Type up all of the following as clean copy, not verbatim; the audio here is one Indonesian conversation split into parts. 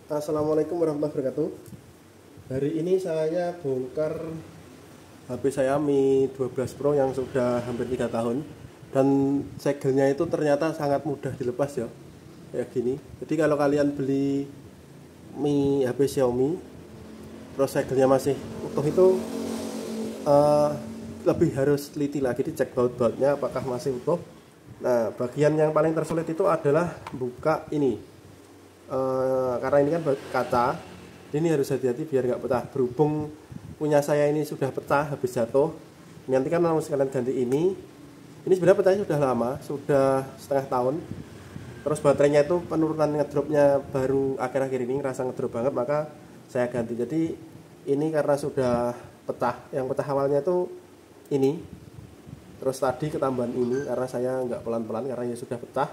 Assalamualaikum warahmatullahi wabarakatuh. Hari ini saya bongkar HP saya Mi 12 Pro yang sudah hampir 3 tahun. Dan segelnya itu ternyata sangat mudah dilepas ya. Kayak gini. Jadi kalau kalian beli HP Xiaomi terus segelnya masih utuh itu eh, lebih harus teliti lagi, dicek baut-bautnya apakah masih utuh. Nah, bagian yang paling tersulit itu adalah buka ini. Karena ini kan kaca, ini harus hati-hati biar nggak pecah. Berhubung punya saya ini sudah pecah habis jatuh, nanti kan langsung sekalian ganti ini. Ini sebenarnya pecahnya sudah lama, sudah setengah tahun. Terus baterainya itu penurunan ngedropnya baru akhir-akhir ini, ngerasa ngedrop banget, maka saya ganti. Jadi ini karena sudah pecah, yang pecah awalnya itu ini. Terus tadi ketambahan ini karena saya nggak pelan-pelan karena ya sudah pecah.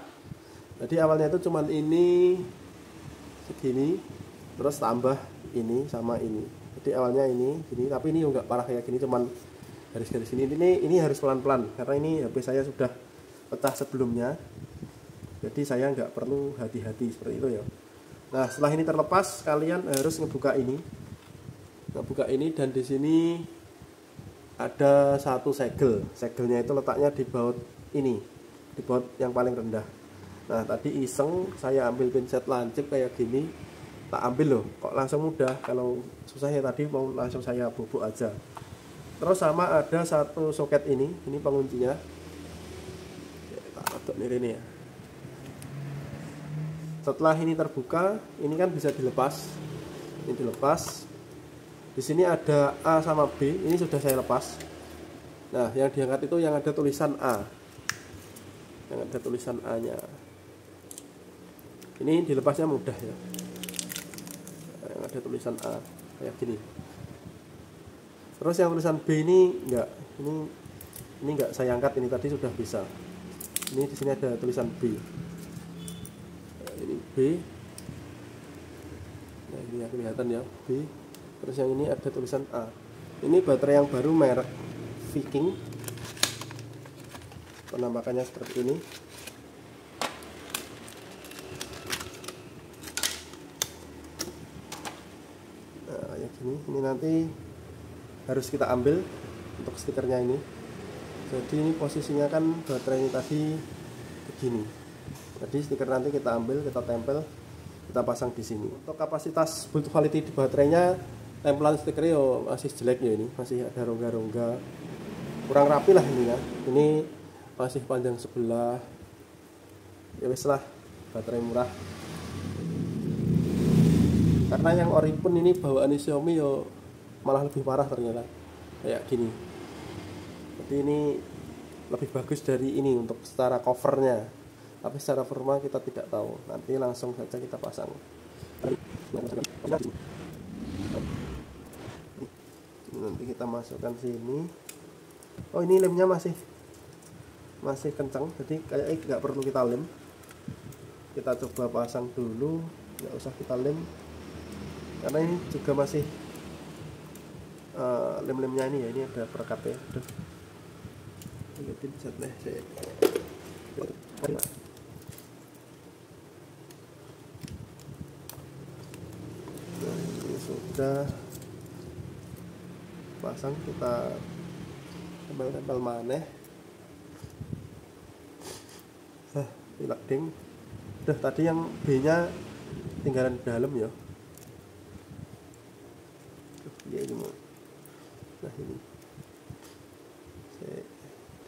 Jadi awalnya itu cuman ini segini, terus tambah ini sama ini. Jadi awalnya ini gini, tapi ini enggak parah kayak gini, cuman garis-garis ini harus pelan-pelan karena ini HP saya sudah pecah sebelumnya. Jadi saya nggak perlu hati-hati seperti itu ya. Nah, setelah ini terlepas, kalian harus ngebuka ini dan di sini ada satu segel. Segelnya itu letaknya di baut ini, di baut yang paling rendah. Nah, tadi iseng saya ambil pinset lancip kayak gini, tak ambil loh, kok langsung mudah. Kalau susahnya tadi mau langsung saya bubuk aja. Terus sama ada satu soket ini penguncinya. Tak aduk ini ya. Setelah ini terbuka, ini kan bisa dilepas. Ini dilepas. Di sini ada A sama B, ini sudah saya lepas. Nah, yang diangkat itu yang ada tulisan A. Yang ada tulisan A-nya. Ini dilepasnya mudah ya. Yang ada tulisan A kayak gini. Terus yang tulisan B ini enggak, ini enggak saya angkat, ini tadi sudah bisa. Ini di sini ada tulisan B. Nah, ini B. Nah, ini ya kelihatan ya, B. Terus yang ini ada tulisan A. Ini baterai yang baru merek Viking. Penampakannya seperti ini. Nah, kayak gini. Ini nanti harus kita ambil untuk stikernya ini. Jadi ini posisinya kan baterai ini tadi begini. Jadi stiker nanti kita ambil, kita tempel, kita pasang di sini. Untuk kapasitas build quality di baterainya, tempelan stikernya masih jelek ya, ini masih ada rongga-rongga, kurang rapi lah ini ya. Ini masih panjang sebelah. Ya wis lah, baterai murah. Karena yang ori pun ini bawaan Xiaomi yo malah lebih parah ternyata, kayak gini. Jadi ini lebih bagus dari ini untuk secara covernya, tapi secara forma kita tidak tahu. Nanti langsung saja kita pasang. Nanti kita masukkan sini. Oh, ini lemnya masih kencang, jadi kayaknya nggak perlu kita lem. Kita coba pasang dulu, nggak usah kita lem karena ini juga masih lem-lemnya ini ya, ini ada perekat ya. Ingetin set nih saya. Nah, ini sudah pasang, kita tempel-tempel maneh. Pilak ding. Udah, tadi yang B nya tinggalan di dalam ya. Ya ini mau. Nah, ini saya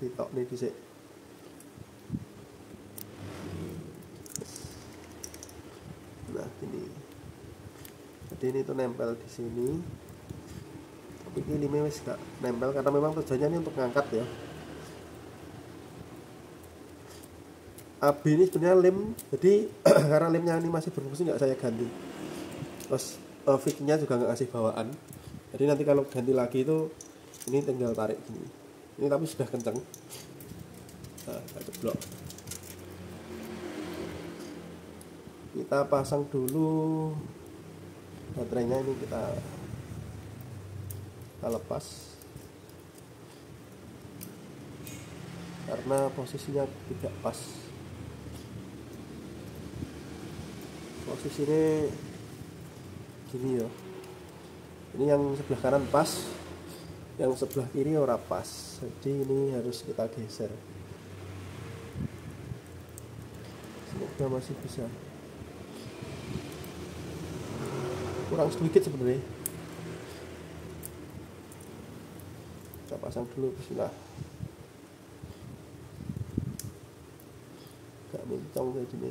ditok nih disik. Nah, ini. Jadi ini tuh nempel di sini. Tapi ini wis gak nempel karena memang tujuannya ini untuk ngangkat ya. AB ini sebenarnya lem, jadi karena lemnya ini masih berfungsi nggak saya ganti. Terus fixnya juga nggak kasih bawaan. Jadi nanti kalau ganti lagi itu ini tinggal tarik gini. Ini tapi sudah kenceng. Nah, kita ceblok. Kita pasang dulu baterainya, ini kita lepas karena posisinya tidak pas. Posisi ini gini ya. Ini yang sebelah kanan pas, yang sebelah kiri ora pas, jadi ini harus kita geser. Semoga masih bisa. Kurang sedikit sebenarnya. Kita pasang dulu, bismillah. Gak mincong kayak gini.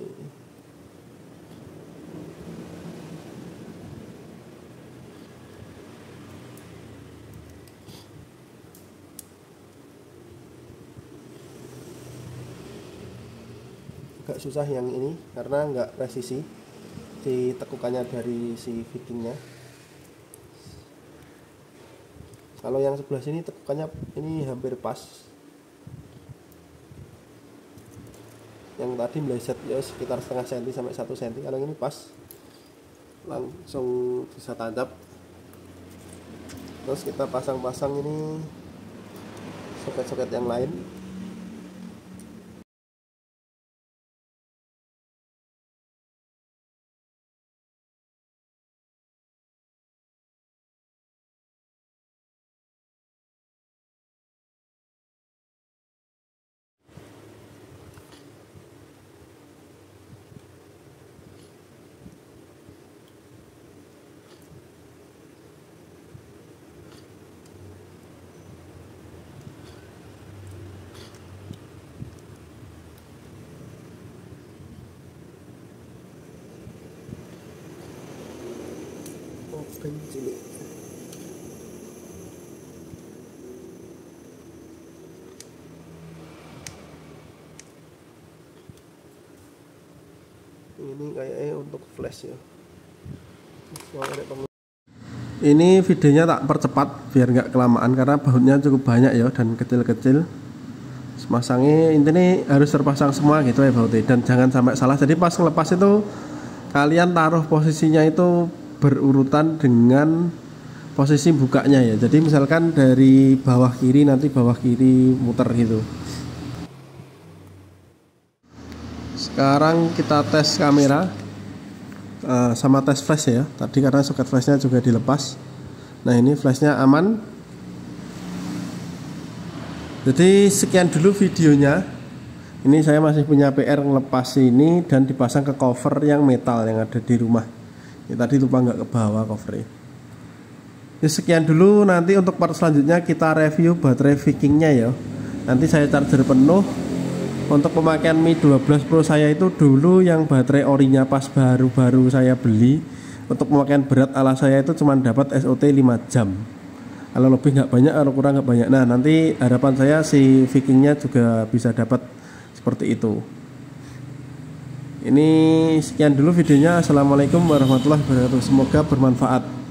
Agak susah yang ini karena nggak presisi ditekukannya dari si fittingnya. Kalau yang sebelah sini tekukannya ini hampir pas. Yang tadi meleset ya sekitar setengah senti sampai 1 senti. Kalau ini pas, langsung bisa tancap. Terus kita pasang-pasang ini soket-soket yang lain. Cilik. Ini kayaknya untuk flash ya. Ini videonya tak percepat biar nggak kelamaan karena bautnya cukup banyak ya dan kecil-kecil. Masangnya intinya harus terpasang semua gitu ya bautnya, dan jangan sampai salah. Jadi pas ngelepas itu kalian taruh posisinya itu berurutan dengan posisi bukanya ya. Jadi misalkan dari bawah kiri, nanti bawah kiri muter gitu. Sekarang kita tes kamera sama tes flash ya. Tadi karena soket flashnya juga dilepas. Nah ini flashnya aman. Jadi sekian dulu videonya. Ini saya masih punya PR ngelepas ini dan dipasang ke cover yang metal yang ada di rumah. Ya, tadi lupa nggak ke bawah covernya. Ya, sekian dulu, nanti untuk part selanjutnya kita review baterai Vikingnya ya. Nanti saya charger penuh. Untuk pemakaian Mi 12 Pro saya itu dulu yang baterai orinya pas baru-baru saya beli. Untuk pemakaian berat ala saya itu cuma dapat SOT 5 jam. Kalau lebih nggak banyak, kalau kurang nggak banyak. Nah nanti harapan saya si Vikingnya juga bisa dapat seperti itu. Ini sekian dulu videonya. Assalamualaikum warahmatullahi wabarakatuh. Semoga bermanfaat.